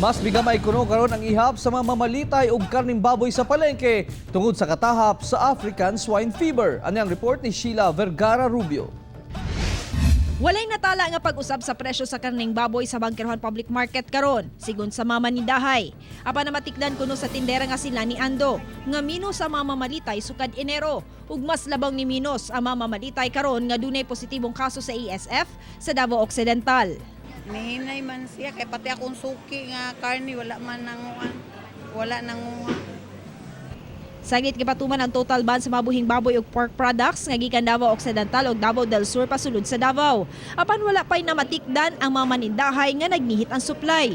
Mas bigamay kuno karon ang ihap sa mga mamalitay ug karning baboy sa palengke tungod sa katahap sa African swine fever. Ano ang report ni Sheila Vergara Rubio? Walay natala nga pag-usab sa presyo sa karning baboy sa Bangkerohan Public Market karon, sigon sa mga manindahay. Apan na matikdan kuno sa tindera nga sila ni Ando, nga minus ang mga mamalitay sukad Enero, ug mas labaw ni minus ang mga mamalitay karon nga dunay positibong kaso sa ESF sa Davao Occidental. Mihinay man siya, kay pati akong suki nga karni, wala man nanguan. Wala nanguan. Saglit gipatuman ang total ban sa mabuhing baboy ug pork products nga gikan Davao Occidental ug Davao del Sur pasulod sa Davao. Apan wala pay na matikdan ang mga manindahay nga nagnihit ang supply.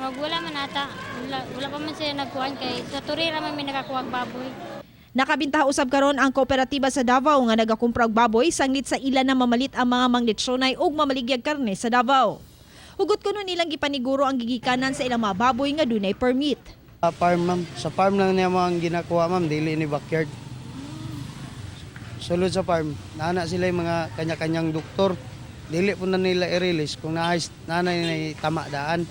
Wala man ata. Wala pa man sila nagkuhan kay sa turira man may nakakuha baboy. Nakabintaha usab karon ang kooperatiba sa Davao nga nagakumpra og baboy sanglit sa ilan na mamalit ang mga manglitsonay ug mamaligyag karne sa Davao. Hugot kuno nilang gipaniguro ang gigikanan sa ilang mga baboy nga dunay permit. Farm, ma'am. Sa farm lang niya mo ang ginakuha, ma'am. Dili ni backyard. Sulod sa farm, nana sila yung mga kanya-kanyang doktor. Dili po na nila i-release kung nanay na tama daan.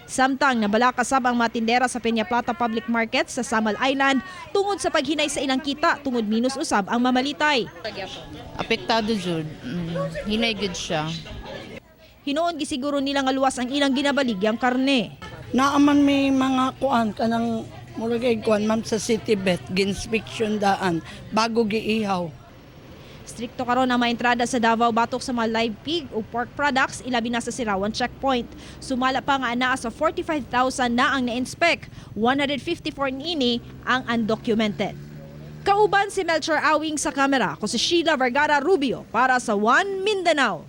Samtang nabalakasab ang mga tindera sa Peña Plata Public Market sa Samal Island tungod sa paghinay sa ilang kita tungod minus usab ang mamalitay. Apektado jud. Hinay gud siya. Hinoon gisiguro nila nga luwas ang ilang ginabaligyang karne. Naaman may mga kuan kanang murag kuan ma'am sa City Bet ginspection daan bago giihaw. Strikto karon ang mga entrada sa Davao batok sa mga live pig o pork products ilabi na sa Sirawan checkpoint. Sumala pa nga anaa sa 45,000 na ang na-inspect, 154 niini ang undocumented. Kauban si Melchor Awing sa kamera, ko si Sheila Vergara Rubio para sa One Mindanao.